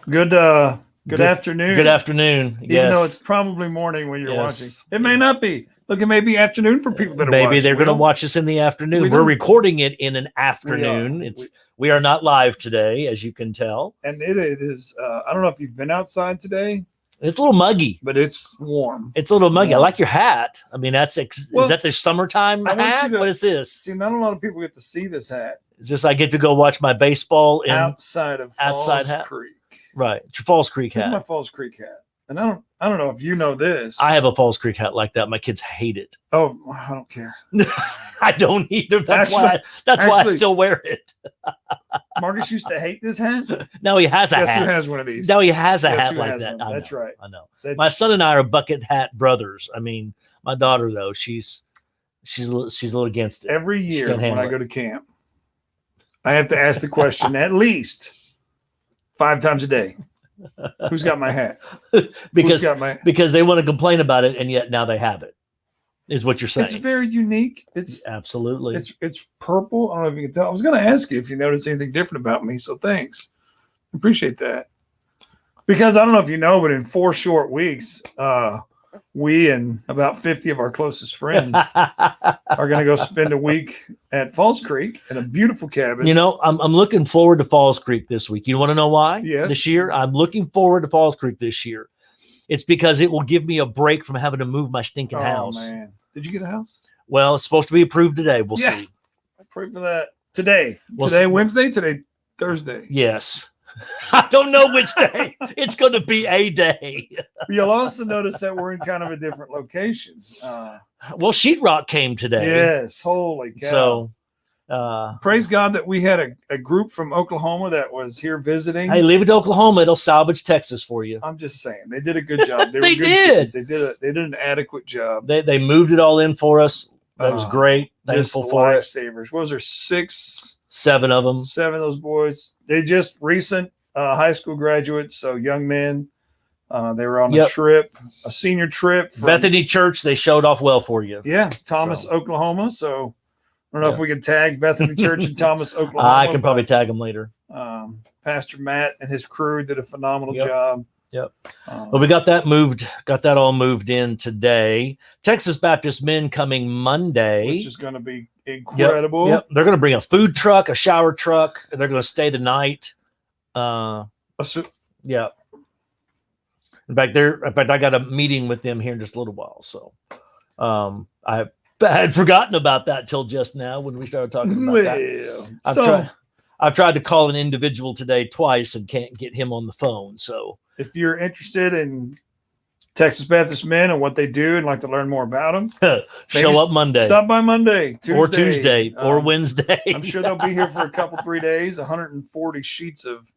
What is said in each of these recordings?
Good afternoon. Good afternoon. Even though it's probably morning when you're watching. It may not be. Look, it may be afternoon for people that are watching. Maybe they're going to watch us in the afternoon. We're recording it in an afternoon. We are not live today, as you can tell. And it is, I don't know if you've been outside today. It's a little muggy. But it's warm. It's a little muggy. I like your hat. I mean, is that the summertime hat? What is this? See, not a lot of people get to see this hat. It's just I get to go watch my baseball outside of Falls Creek. Right. It's your Falls Creek hat. It's my Falls Creek hat. And I don't know if you know this. I have a Falls Creek hat like that. My kids hate it. Oh, I don't care. I don't either. That's why I still wear it. Marcus used to hate this hat. No, he has a hat. Guess who has one of these? No, he has a hat like that. That's right. I know. My son and I are bucket hat brothers. I mean, my daughter though, she's a little against it. Every year when I go to camp, I have to ask the question at least 5 times a day. Who's got my hat? Because they want to complain about it, and yet now they have it. Is what you're saying? It's very unique. It's absolutely. It's purple. I don't know if you can tell. I was going to ask you if you noticed anything different about me. So thanks. Appreciate that. Because I don't know if you know, but in 4 short weeks, we and about 50 of our closest friends are going to go spend a week at Falls Creek in a beautiful cabin. You know, I'm looking forward to Falls Creek this week. You want to know why? Yes. This year, I'm looking forward to Falls Creek this year. It's because it will give me a break from having to move my stinking house. Oh, man. Did you get a house? Well, it's supposed to be approved today. We'll see. I pray for that. Today. Today, Wednesday? Today, Thursday. Yes. I don't know which day. It's going to be a day. You'll also notice that we're in kind of a different location. Well, Sheetrock came today. Yes. Holy cow. So, praise God that we had a group from Oklahoma that was here visiting. Hey, leave it to Oklahoma. It'll salvage Texas for you. I'm just saying. They did a good job. They did. They did an adequate job. They moved it all in for us. That was great. Thankful for it. Lifesavers. What was there? 7 of them. 7 of those boys. They just recent high school graduates, so young men. They were on a trip, a senior trip. Bethany Church. They showed off well for you. Yeah, Thomas, Oklahoma. So I don't know if we can tag Bethany Church in Thomas, Oklahoma. I can probably tag them later. Pastor Matt and his crew did a phenomenal job. Yep. Well, we got that all moved in today. Texas Baptist Men coming Monday, which is going to be incredible. Yep. They're going to bring a food truck, a shower truck. And they're going to stay the night. Yeah. In fact, I got a meeting with them here in just a little while. So, I had forgotten about that till just now when we started talking about that. I've tried to call an individual today twice and can't get him on the phone. So if you're interested in Texas Baptist Men and what they do and like to learn more about them, show up Monday. Stop by Monday, Tuesday, or Wednesday. I'm sure they'll be here for a couple, 3 days. 140 sheets of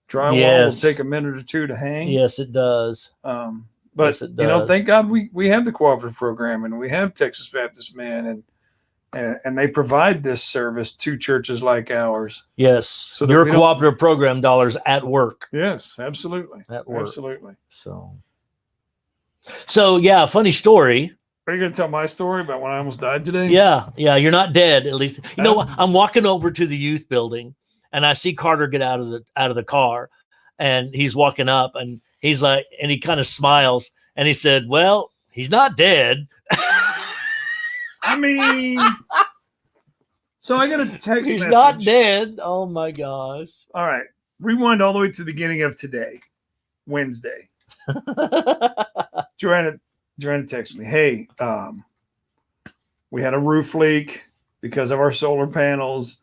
drywall will take a minute or 2 to hang. Yes, it does. But you know, thank God we have the cooperative program and we have Texas Baptist Men and they provide this service to churches like ours. Yes. So your cooperative program dollars at work. Yes, absolutely. At work. Absolutely. So yeah, funny story. Are you going to tell my story about when I almost died today? Yeah. You're not dead, at least. You know, I'm walking over to the youth building and I see Carter get out of the car and he's walking up and he's like, and he kind of smiles and he said, "Well, he's not dead." I mean, so I got a text He's message. not dead. Oh my gosh. All right. Rewind all the way to the beginning of today, Wednesday. Joanna texted me, "Hey, we had a roof leak because of our solar panels.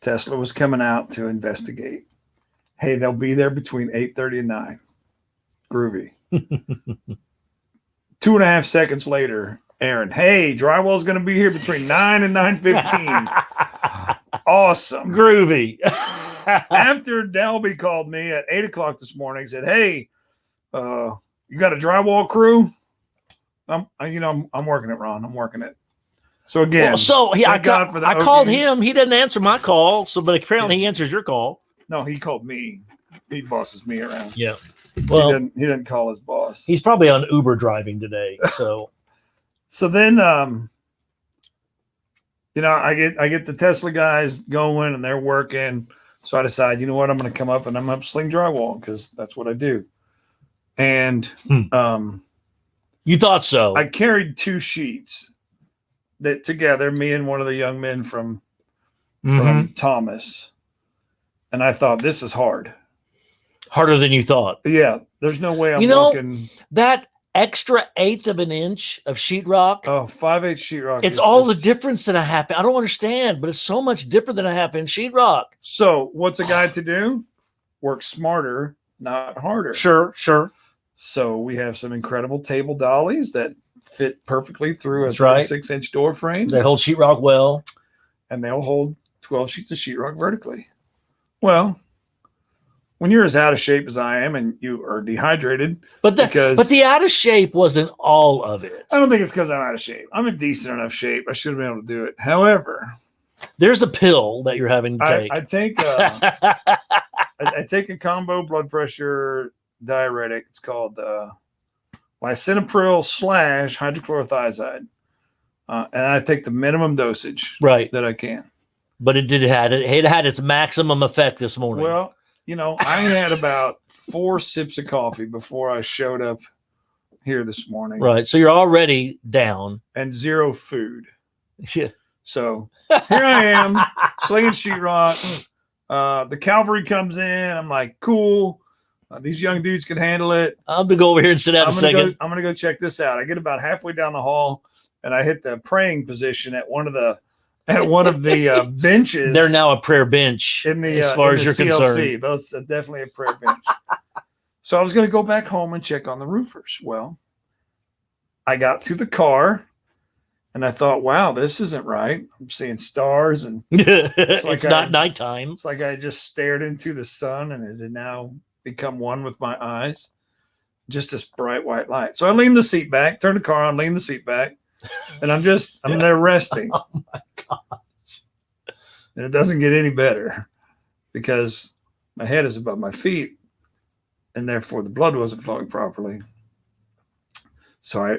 Tesla was coming out to investigate. Hey, they'll be there between 8:30 and 9. Groovy." 2.5 seconds later, Aaron, "Hey, drywall's going to be here between 9 and 9:15. Awesome. Groovy. After Delby called me at 8 o'clock this morning, said, "Hey, you got a drywall crew?" I'm working it, Ron. I'm working it. So again, I called him. He didn't answer my call. But apparently he answers your call. No, he called me. He bosses me around. Yeah. Well, he didn't call his boss. He's probably on Uber driving today. So, so then, I get the Tesla guys going and they're working. So I decided, you know what, I'm going to come up and I'm going to sling drywall because that's what I do. And You thought so. I carried 2 sheets that together, me and one of the young men from Thomas. And I thought, this is hard. Harder than you thought. Yeah. There's no way I'm working. That extra 1/8 of an inch of sheetrock. Oh, 5/8 sheetrock. It's all the difference that I happen. I don't understand, but it's so much different than I happen in sheetrock. So what's a guy to do? Work smarter, not harder. Sure. So we have some incredible table dollies that fit perfectly through a That's right. 36-inch door frame. They hold sheetrock well. And they'll hold 12 sheets of sheetrock vertically. Well, when you're as out of shape as I am and you are dehydrated, But the out of shape wasn't all of it. I don't think it's because I'm out of shape. I'm in decent enough shape. I should have been able to do it. However, there's a pill that you're having to take. I take a combo blood pressure diuretic. It's called lisinopril / hydrochlorothiazide. And I take the minimum dosage right that I can. But it had its maximum effect this morning. Well, I had about 4 sips of coffee before I showed up here this morning. Right. So you're already down. And 0 food. Yeah. So here I am, slinging sheetrock. The cavalry comes in. I'm like, cool. These young dudes can handle it. I'm going to go over here and sit down a second. I'm going to go check this out. I get about halfway down the hall, and I hit the praying position at one of the benches. They're now a prayer bench in the as far as you're CLC. concerned. Those are definitely a prayer bench. So I was going to go back home and check on the roofers. Well, I got to the car and I thought, wow, this isn't right. I'm seeing stars and it's not nighttime. It's like I just stared into the sun and it had now become one with my eyes. Just this bright white light. So I leaned the seat back, turned the car on, leaned the seat back. And I'm there resting. Oh my gosh. And it doesn't get any better because my head is above my feet and therefore the blood wasn't flowing properly. So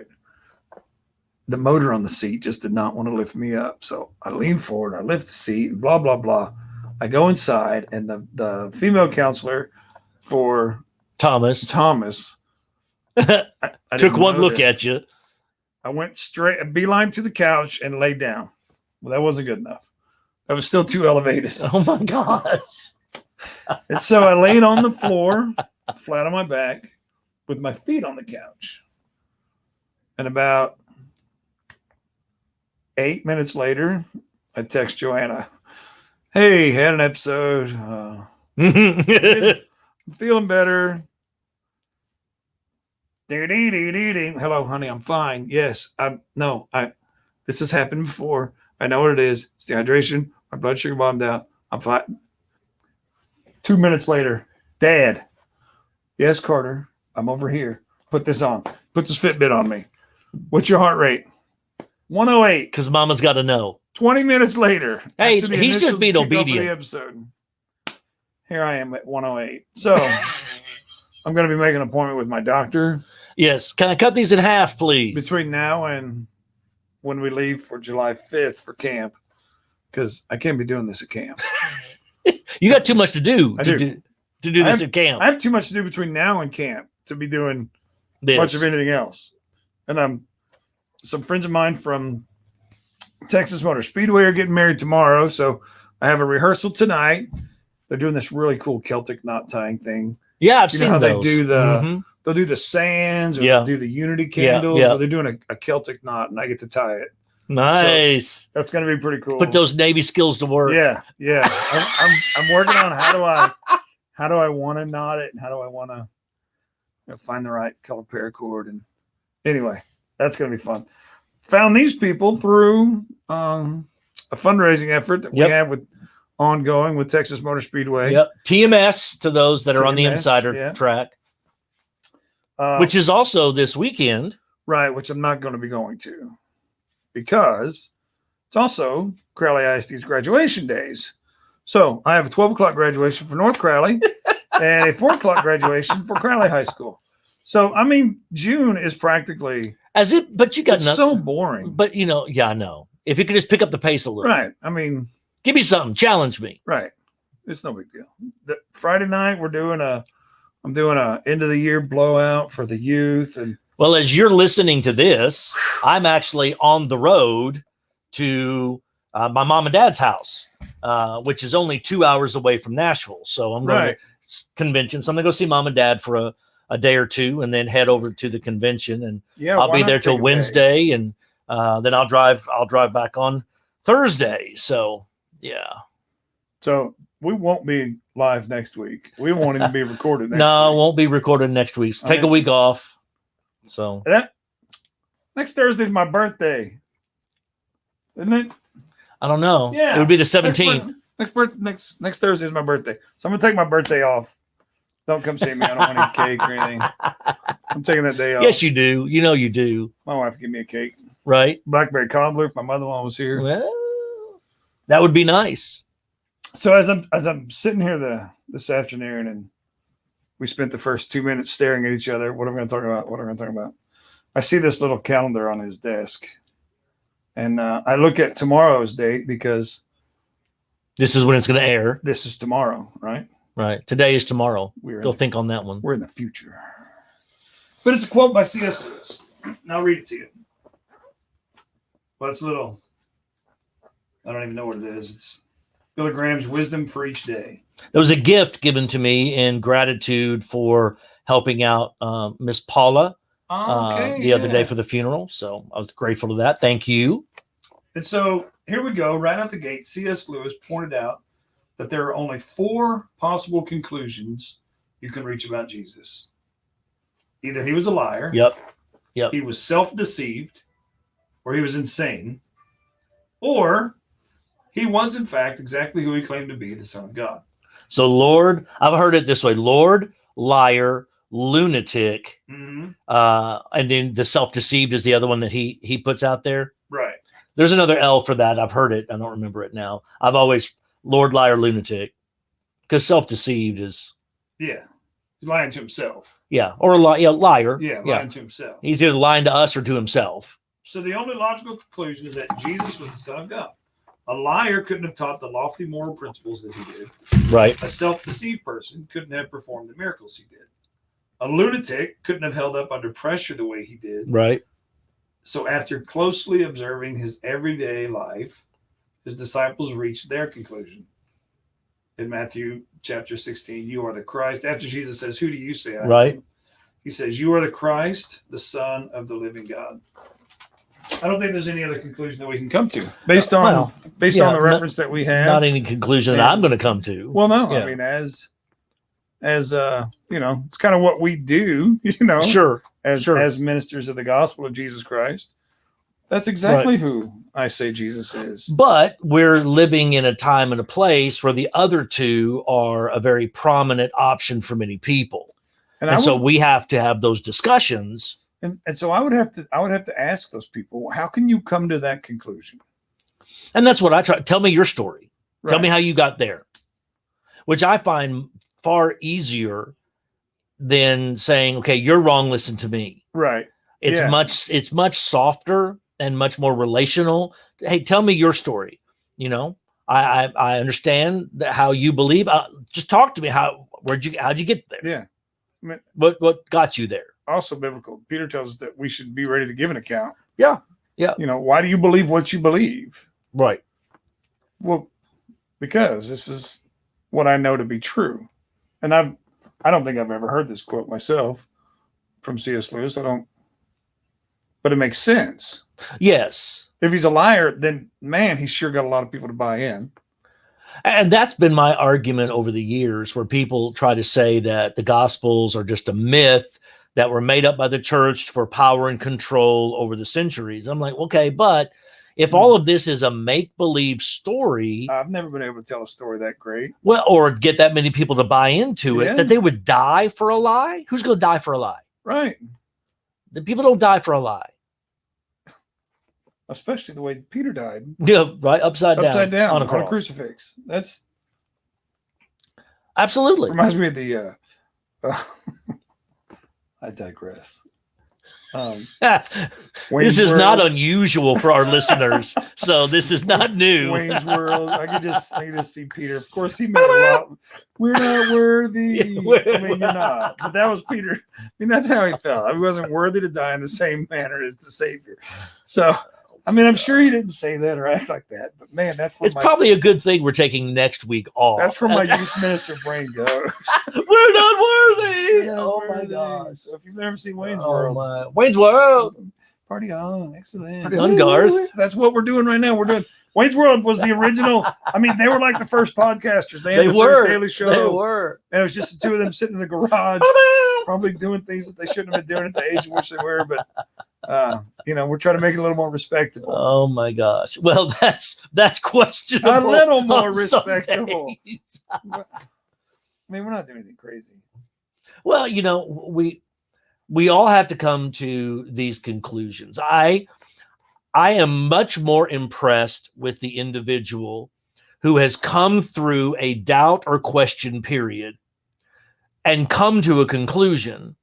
the motor on the seat just did not want to lift me up. So I lean forward, I lift the seat, and blah, blah, blah. I go inside and the female counselor for Thomas I took one look at you. I went straight, a beeline to the couch and laid down. Well, that wasn't good enough. That was still too elevated. Oh my gosh. And so I laid on the floor, flat on my back, with my feet on the couch. And about 8 minutes later, I text Joanna, hey, had an episode. I'm feeling better. Hello, honey, I'm fine. Yes, this has happened before. I know what it is. It's dehydration. My blood sugar bombed out. I'm fine. 2 minutes later, Dad. Yes, Carter, I'm over here. Put this on. Put this Fitbit on me. What's your heart rate? 108. Because Mama's got to know. 20 minutes later. Hey, he's just being obedient. Episode, here I am at 108. So I'm going to be making an appointment with my doctor. Yes. Can I cut these in half, please? Between now and when we leave for July 5th for camp, because I can't be doing this at camp. You got too much to do to do this at camp. I have too much to do between now and camp to be doing much of anything else. And some friends of mine from Texas Motor Speedway are getting married tomorrow. So I have a rehearsal tonight. They're doing this really cool Celtic knot tying thing. Yeah, I've seen how those. They do they'll do the sands or they'll do the unity candles. Or they're doing a Celtic knot and I get to tie it. Nice. So that's going to be pretty cool. Put those Navy skills to work. Yeah. I'm working on how do I want to knot it and how do I want to find the right color paracord. And anyway, that's going to be fun. Found these people through a fundraising effort that we have with ongoing with Texas Motor Speedway. Yep. TMS to those that are on the insider track, which is also this weekend. Right, which I'm not going to be going to because it's also Crowley ISD's graduation days. So I have a 12 o'clock graduation for North Crowley and a 4 o'clock graduation for Crowley High School. So, I mean, June is practically but you got nothing. So boring. But I know. If you could just pick up the pace a little. Right. I mean, give me something. Challenge me. Right. It's no big deal. Friday night I'm doing a end of the year blowout for the youth. And well, as you're listening to this, I'm actually on the road to my mom and dad's house, which is only 2 hours away from Nashville. So I'm going to convention. So I'm going to go see mom and dad for a day or two, and then head over to the convention. And I'll be there till Wednesday, and then I'll drive back on Thursday. So yeah. So we won't be live next week. We won't even be recorded next week. No, it won't be recorded next week. So take a week off. So next Thursday's my birthday. Isn't it? I don't know. Yeah. It would be the 17th. Next Thursday is my birthday. So I'm gonna take my birthday off. Don't come see me. I don't want any cake or anything. I'm taking that day off. Yes, you do. You know you do. My wife gave me a cake. Right. Blackberry cobbler if my mother-in-law was here. Well, that would be nice. So as I'm sitting here this afternoon, and we spent the first 2 minutes staring at each other. What are we going to talk about? What are we going to talk about? I see this little calendar on his desk, and I look at tomorrow's date because this is when it's going to air. This is tomorrow, right? Right. Today is tomorrow. Go think on that one. We're in the future. But it's a quote by C.S. Lewis. And I'll read it to you. Well, it's little. I don't even know what it is. It's Billy Graham's Wisdom for Each Day. There was a gift given to me in gratitude for helping out Miss Paula the other day for the funeral. So I was grateful to that. Thank you. And so here we go. Right out the gate, C.S. Lewis pointed out that there are only 4 possible conclusions you can reach about Jesus. Either he was a liar. Yep. He was self-deceived, or he was insane, or he was, in fact, exactly who he claimed to be, the Son of God. So, Lord, I've heard it this way: Lord, liar, lunatic, and then the self-deceived is the other one that he puts out there. Right. There's another L for that. I've heard it. I don't remember it now. I've always Lord, liar, lunatic, because self-deceived is he's lying to himself. Yeah, or liar. Lying to himself. He's either lying to us or to himself. So the only logical conclusion is that Jesus was the Son of God. A liar couldn't have taught the lofty moral principles that he did. Right. A self-deceived person couldn't have performed the miracles he did. A lunatic couldn't have held up under pressure the way he did. Right. So after closely observing his everyday life, his disciples reached their conclusion. In Matthew chapter 16, you are the Christ. After Jesus says, who do you say I am? Right. He says, you are the Christ, the Son of the living God. I don't think there's any other conclusion that we can come to based on the reference that we have. Not any conclusion that I'm going to come to. Well, no, I mean, as it's kind of what we do, Sure. As ministers of the gospel of Jesus Christ. That's exactly who I say Jesus is. But we're living in a time and a place where the other two are a very prominent option for many people. And so we have to have those discussions. And so I would have to ask those people, how can you come to that conclusion? And that's what I try. Tell me your story. Right. Tell me how you got there, which I find far easier than saying, okay, you're wrong. Listen to me. Right. It's much softer and much more relational. Hey, tell me your story. I understand how you believe. Just talk to me. How'd you get there? Yeah. I mean, what got you there? Also biblical. Peter tells us that we should be ready to give an account. Yeah. Yeah. Why do you believe what you believe? Right. Well, because this is what I know to be true. And I don't think I've ever heard this quote myself from C.S. Lewis. But it makes sense. Yes. If he's a liar, then man, he's sure got a lot of people to buy in. And that's been my argument over the years, where people try to say that the Gospels are just a myth that were made up by the church for power and control over the centuries. I'm like, okay, but if all of this is a make-believe story, I've never been able to tell a story that great. Well, or get that many people to buy into it, that they would die for a lie. Who's going to die for a lie? Right. The people don't die for a lie. Especially the way Peter died. Yeah, right. Upside down on a crucifix. That's absolutely reminds me of the. I digress. This is not unusual for our listeners, so this is not new. Wayne's World. I could just see Peter. Of course, he made a lot. We're not worthy. I mean, you're not. But that was Peter. I mean, that's how he felt. He wasn't worthy to die in the same manner as the Savior. So, I mean, I'm sure he didn't say that or act like that. But man, it's probably a good thing we're taking next week off. That's where my youth minister brain goes. We're not worthy. Oh my gosh! So if you've never seen Wayne's World, Wayne's World, party on! Excellent. Party on, Garth. That's what we're doing right now. We're doing Wayne's World was the original. I mean, they were like the first podcasters. They had the first Daily Show. They were. And it was just the two of them sitting in the garage, probably doing things that they shouldn't have been doing at the age in which they were. But we're trying to make it a little more respectable. Oh my gosh! Well, that's questionable. A little more respectable. I mean, we're not doing anything crazy. Well, we all have to come to these conclusions. I am much more impressed with the individual who has come through a doubt or question period and come to a conclusion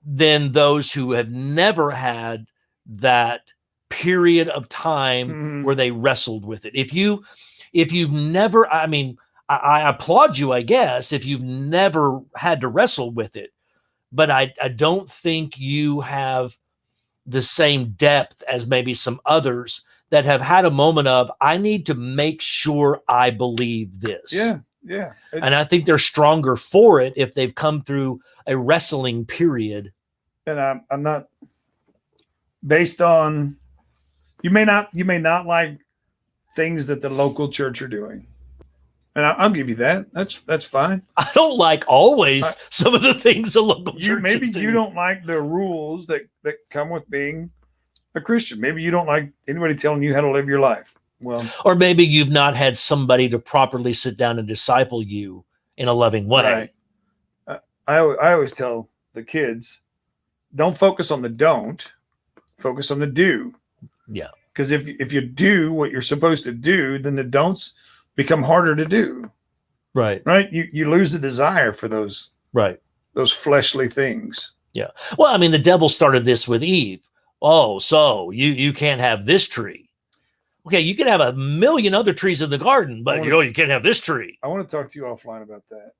than those who have never had that period of time where they wrestled with it. If you've never, I mean, I applaud you, I guess, if you've never had to wrestle with it, but I don't think you have the same depth as maybe some others that have had a moment of, I need to make sure I believe this. Yeah. And I think they're stronger for it if they've come through a wrestling period. And I'm not based on, you may not like things that the local church are doing. And I'll give you that. That's fine. I don't like always some of the things the local church maybe do. You don't like the rules that come with being a Christian. Maybe you don't like anybody telling you how to live your life. Well, or maybe you've not had somebody to properly sit down and disciple you in a loving way. Right. I always tell the kids, don't focus on the don't, focus on the do. Yeah. Because if you do what you're supposed to do, then the don'ts become harder to do. Right. You lose the desire for those fleshly things. Yeah. Well, I mean, the devil started this with Eve. Oh, so you can't have this tree. Okay, you can have a million other trees in the garden, but you can't have this tree. I want to talk to you offline about that.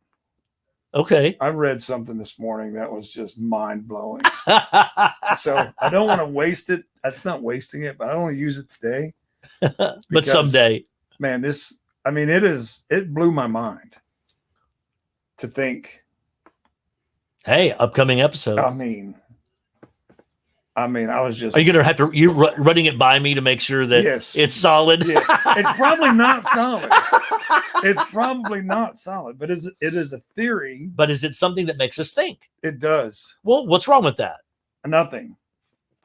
Okay. I read something this morning that was just mind-blowing. So I don't want to waste it. That's not wasting it, but I don't want to use it today. But someday. Man, it blew my mind to think. Hey, upcoming episode. I mean, I was just. Are you gonna have to? You running it by me to make sure that it's solid? Yeah. It's probably not solid. It's probably not solid, but it is a theory. But is it something that makes us think? It does. Well, what's wrong with that? Nothing.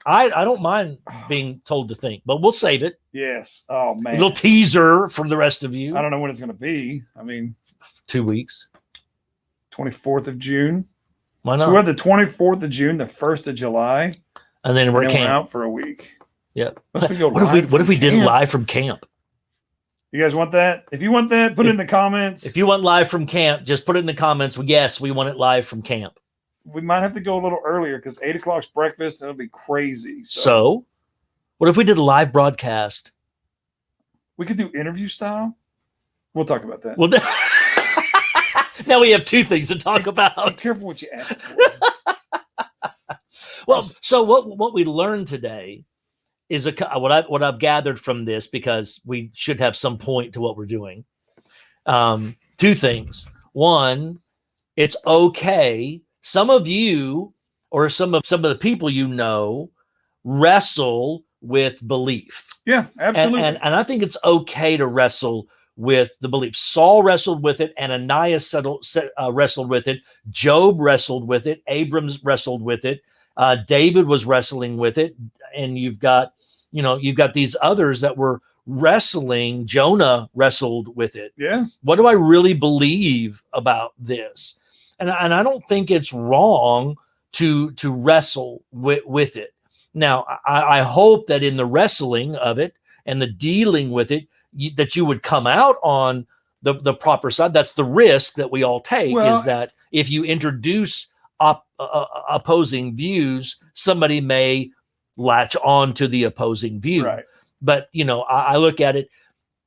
I don't mind being told to think, but we'll save it. Yes. Oh man. A little teaser from the rest of you. I don't know when it's going to be. I mean, 2 weeks. 24th of June. Why not? So we have the 24th of June, the 1st of July. And then we're out for a week. Yeah. What if we did live from camp? You guys want that? If you want that, put it in the comments. If you want live from camp, just put it in the comments. Yes, we want it live from camp. We might have to go a little earlier because 8 o'clock's breakfast and it'll be crazy. So what if we did a live broadcast? We could do interview style. We'll talk about that. Well, now we have 2 things to talk about. Be careful what you ask for. Well, so what we learned today is what I've gathered from this, because we should have some point to what we're doing. 2 things. One, it's okay. Some of you or some of the people wrestle with belief. Yeah, absolutely. And I think it's okay to wrestle with the belief. Saul wrestled with it. Ananias wrestled with it. Job wrestled with it. Abrams wrestled with it. David was wrestling with it. And you've got these others that were wrestling. Jonah wrestled with it. Yeah. What do I really believe about this? And I don't think it's wrong to wrestle with it. Now, I hope that in the wrestling of it and the dealing with it, that you would come out on the proper side. That's the risk that we all take, is that if you introduce opposing views, somebody may latch on to the opposing view. Right. But I look at it,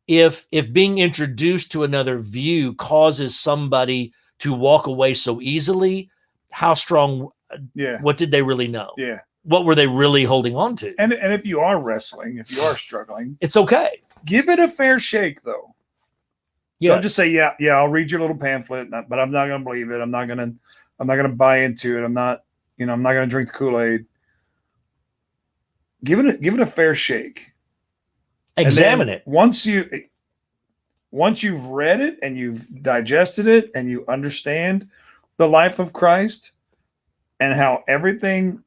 if being introduced to another view causes somebody to walk away so easily, how strong? Yeah. What did they really know? Yeah. What were they really holding on to? And if you are wrestling, if you are struggling, it's okay. Give it a fair shake, though. Yeah. Don't just say, yeah, I'll read your little pamphlet, but I'm not going to believe it. I'm not going to buy into it. I'm not going to drink the Kool-Aid. Give it a fair shake. Examine it. Once you've read it and you've digested it and you understand the life of Christ and how everything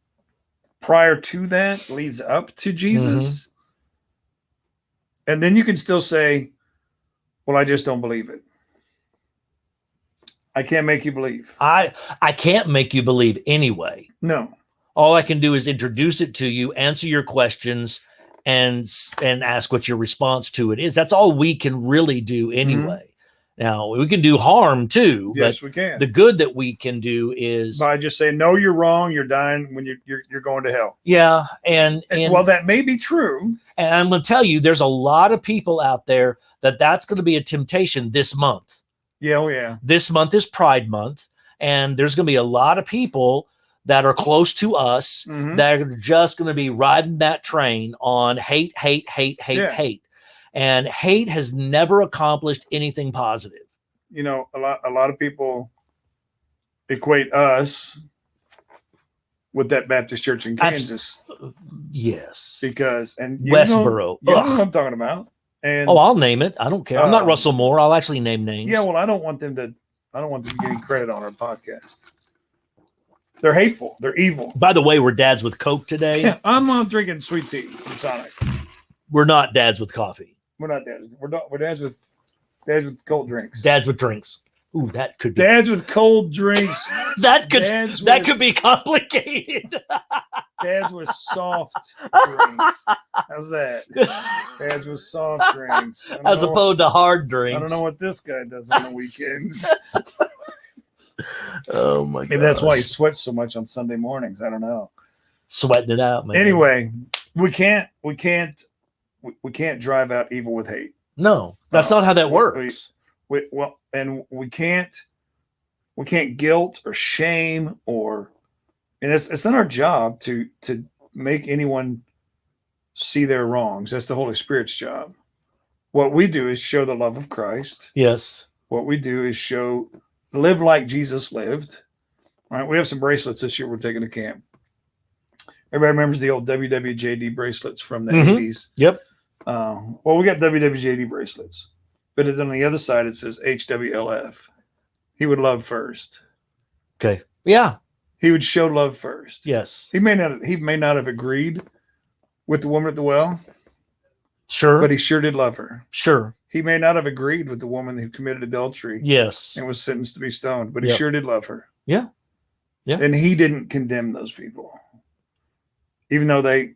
prior to that leads up to Jesus. And then you can still say, well, I just don't believe it. I can't make you believe. I can't make you believe anyway. No. All I can do is introduce it to you, answer your questions, and ask what your response to it is. That's all we can really do anyway. Now, we can do harm too. Yes, but we can. The good that we can do is by just saying, no, you're wrong. You're dying when you're going to hell. Yeah. And well, that may be true. And I'm going to tell you, there's a lot of people out there that's going to be a temptation this month. Yeah. Oh, yeah. This month is Pride Month. And there's going to be a lot of people that are close to us that are just going to be riding that train on hate. And hate has never accomplished anything positive. A lot of people equate us with that Baptist church in Kansas. Yes. Because Westboro. You know what I'm talking about. And I'll name it. I don't care. I'm not Russell Moore. I'll actually name names. Yeah, well, I don't want them getting credit on our podcast. They're hateful. They're evil. By the way, we're dads with Coke today. Yeah, I'm not drinking sweet tea from Sonic. We're not dads with coffee. We're not dads. We're dads with cold drinks. Dads with drinks. Ooh, that could be dads with cold drinks. that could be complicated. Dads with soft drinks. How's that? Dads with soft drinks. As opposed to hard drinks. I don't know what this guy does on the weekends. Oh my god. Maybe that's why he sweats so much on Sunday mornings. I don't know. Sweating it out, man. Anyway, we can't drive out evil with hate. No, that's not how that works. We can't guilt or shame and it's not our job to make anyone see their wrongs. That's the Holy Spirit's job. What we do is show the love of Christ. Yes. What we do is live like Jesus lived. All right. We have some bracelets this year we're taking to camp. Everybody remembers the old WWJD bracelets from the 80s. Yep. Well, we got WWJD bracelets, but on the other side it says HWLF. He would love first. Okay. Yeah. He would show love first. Yes. He may not have agreed with the woman at the well. Sure. But he sure did love her. Sure. He may not have agreed with the woman who committed adultery. Yes. And was sentenced to be stoned, but he sure did love her. Yeah. Yeah. And he didn't condemn those people. Even though they,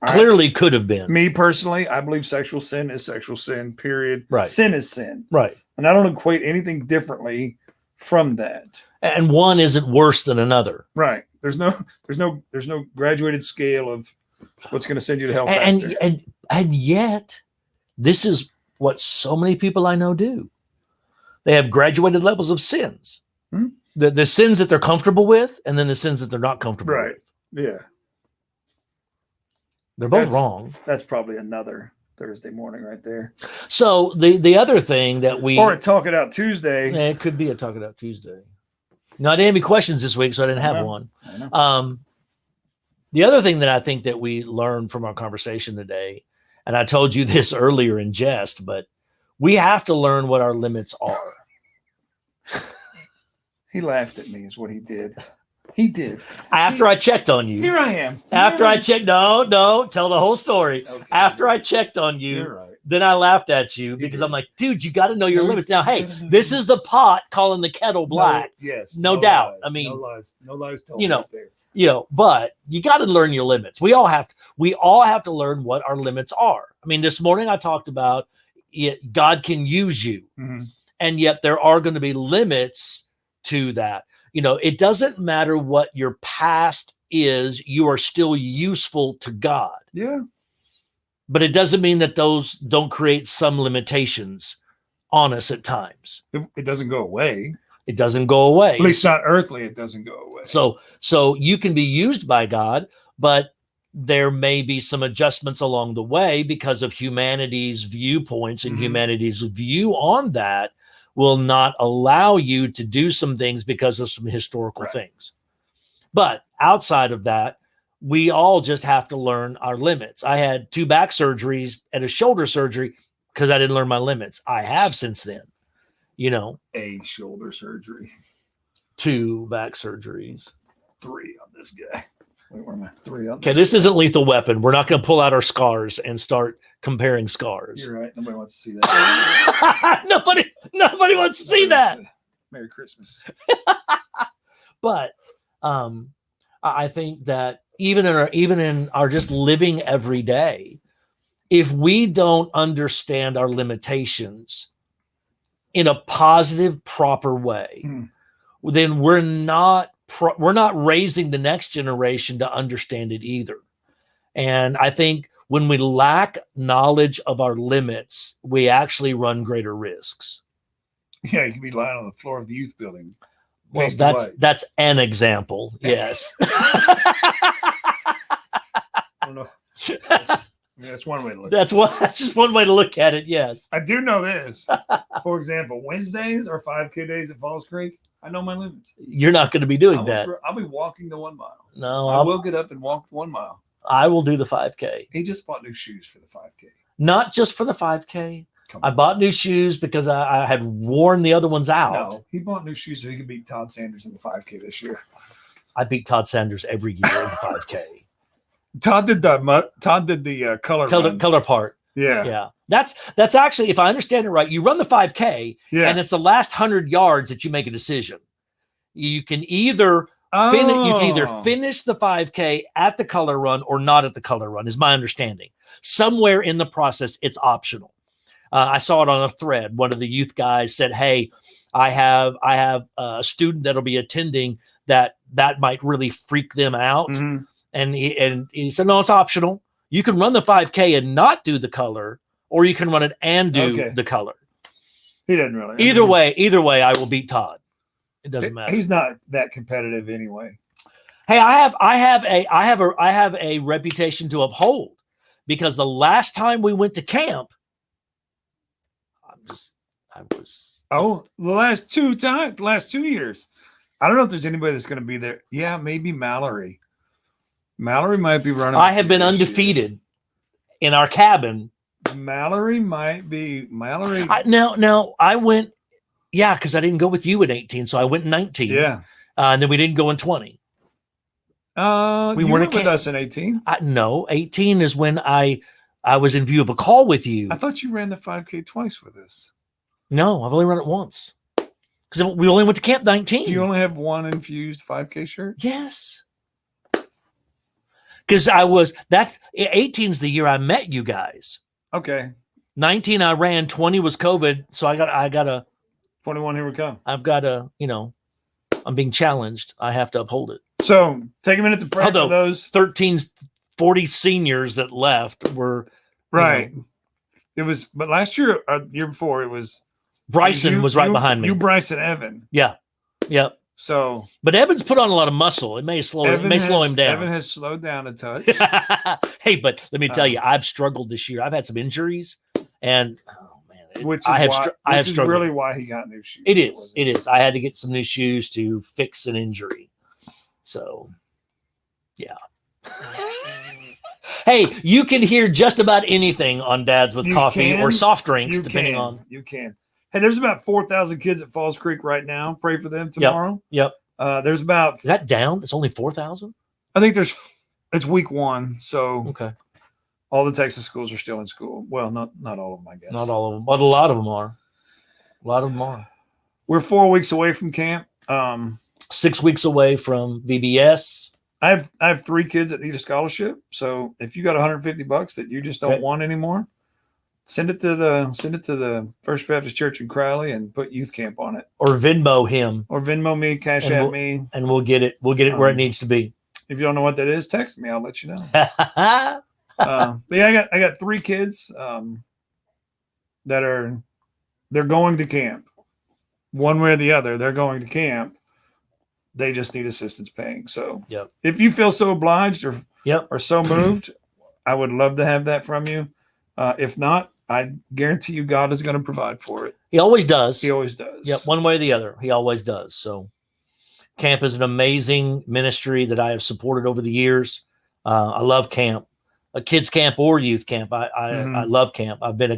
clearly could have been. Me personally, I believe sexual sin is sexual sin, period. Right. Sin is sin. Right. And I don't equate anything differently from that. And one isn't worse than another. Right. There's no graduated scale of what's going to send you to hell faster. And yet, this is what so many people I know do. They have graduated levels of sins. The sins that they're comfortable with, and then the sins that they're not comfortable with. Yeah. They're both wrong. That's probably another Thursday morning right there. So the other thing that or a Talk It Out Tuesday. It could be a Talk It Out Tuesday. No, I didn't have any questions this week, so I didn't have one. The other thing that I think that we learned from our conversation today, and I told you this earlier in jest, but we have to learn what our limits are. He laughed at me is what he did. He did. After I checked on you. Here I am. After I checked. No, tell the whole story. Okay. After I checked on you, then I laughed at you because I'm like, dude, you got to know your limits. Now, hey, this is the pot calling the kettle black. Yes. No doubt. Lies, I mean, no lies told right there. But you got to learn your limits. We all have to learn what our limits are. I mean, this morning I talked about God can use you. And yet there are going to be limits to that. it doesn't matter what your past is, you are still useful to God. Yeah. But it doesn't mean that those don't create some limitations on us at times. It doesn't go away. It doesn't go away. At least not earthly, it doesn't go away. So you can be used by God, but there may be some adjustments along the way because of humanity's viewpoints and humanity's view on that will not allow you to do some things because of some historical things. But outside of that, we all just have to learn our limits. I had 2 back surgeries and a shoulder surgery because I didn't learn my limits. I have since then, A shoulder surgery. 2 back surgeries. 3 on this guy. Wait, where am I? 3 on Okay, this isn't Lethal Weapon. We're not going to pull out our scars and start comparing scars. You're right. Nobody wants to see that. nobody wants to see that. Merry Christmas. But I think that even in our just living every day, if we don't understand our limitations in a positive, proper way, then we're not raising the next generation to understand it either. And I think when we lack knowledge of our limits, we actually run greater risks. Yeah, you can be lying on the floor of the youth building. Well, that's an example. Yes. I don't know. That's one way to look. That's just one way to look at it. Yes. I do know this. For example, Wednesdays are 5K days at Falls Creek. I know my limits. You're not going to be doing that. I'll be walking the 1 mile. No, I will get up and walk the 1 mile. I will do the 5K. He just bought new shoes for the 5K. Not just for the 5K. I bought new shoes because I had worn the other ones out. No, he bought new shoes so he could beat Todd Sanders in the 5K this year. I beat Todd Sanders every year in the 5K. Todd did the color part. Yeah. Yeah. That's actually, if I understand it right, you run the 5K and it's the last 100 yards that you make a decision. You can either finish the 5K at the color run or not at the color run, is my understanding. Somewhere in the process, it's optional. I saw it on a thread. One of the youth guys said, "Hey, I have a student that'll be attending that might really freak them out." Mm-hmm. And he said, "No, it's optional. You can run the 5K and not do the color, or you can run it and do the color." He doesn't really. Either way, I will beat Todd. It doesn't matter. He's not that competitive anyway. Hey, I have a reputation to uphold because the last time we went to camp, the last 2 years. I don't know if there's anybody that's going to be there. Yeah, maybe Mallory. Mallory might be running. I have been undefeated in our cabin. Mallory might be Mallory. Now I went, because I didn't go with you in 18, so I went in 19. Yeah, and then we didn't go in 20. We weren't with us in 18. No, 18 is when I was in view of a call with you. I thought you ran the 5K twice with us. No, I've only run it once because we only went to camp 19. Do you only have one infused 5K shirt? Yes. Because 18's the year I met you guys. Okay. 19 I ran, 20 was COVID, so I got a 21. Here we come. I've got a I'm being challenged. I have to uphold it. So take a minute to pray for those 40 seniors that left were right. It was, but last year, year before, it was Bryson was right behind me. You, Bryson, Evan. Yeah. Yep. So, but Evan's put on a lot of muscle. It may slow him down. Evan has slowed down a touch. Hey, but let me tell you, I've struggled this year. I've had some injuries, and I have struggled. Really, why he got new shoes? It is. I had to get some new shoes to fix an injury. So, yeah. Hey, you can hear just about anything on Dads with Coffee or soft drinks, depending on. You can. Hey, there's about 4,000 kids at Falls Creek right now. Pray for them tomorrow. Yep. There's about. Is that down? It's only 4,000? I think it's week 1. So okay. All the Texas schools are still in school. Well, not all of them, I guess. Not all of them, but a lot of them are. We're 4 weeks away from camp. 6 weeks away from VBS. I have 3 kids that need a scholarship. So if you got $150 that you just don't want anymore, Send it to the First Baptist Church in Crowley and put youth camp on it, or Venmo him, or Venmo me, Cash And App we'll- me. and we'll get it where it needs to be. If you don't know what that is, text me. I'll let you know. But yeah, I got 3 kids they're going to camp. One way or the other, they're going to camp. They just need assistance paying. So Yep. if you feel so obliged or Yep. or so moved, I would love to have that from you. If not, I guarantee you God is going to provide for it. He always does. He always does. Yep, one way or the other. He always does. So camp is an amazing ministry that I have supported over the years. I love camp, a kids camp or youth camp. I love camp. I have been a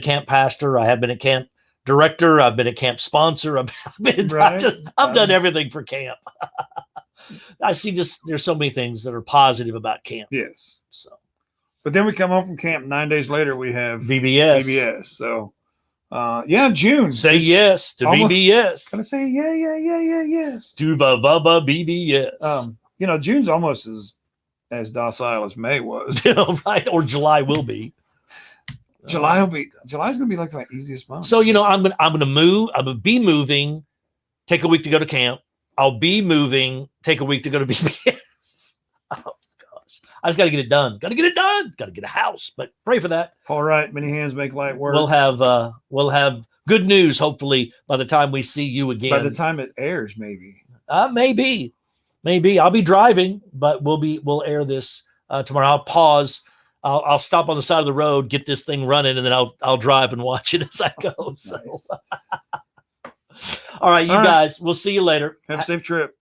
camp pastor. I have been a camp director. I've been a camp sponsor. I've done everything for camp. I see there's so many things that are positive about camp. Yes. So, but then we come home from camp. 9 days later, we have VBS. VBS. So, June. Say It's yes to almost- VBS. Gotta say yes. To VBS. June's almost as docile as May was. Right? Or July will be. July's gonna be like my easiest month. So I'm gonna move. I'm gonna be moving. Take a week to go to camp. I'll be moving. Take a week to go to VBS. Oh gosh, I just got to get it done. Got to get it done. Got to get a house. But pray for that. All right, many hands make light work. We'll have good news hopefully by the time we see you again. By the time it airs, maybe. Maybe I'll be driving, but we'll air this tomorrow. I'll pause. I'll stop on the side of the road, get this thing running, and then I'll drive and watch it as I go. So. Nice. All right, you All right. guys, we'll see you later. Have a safe trip.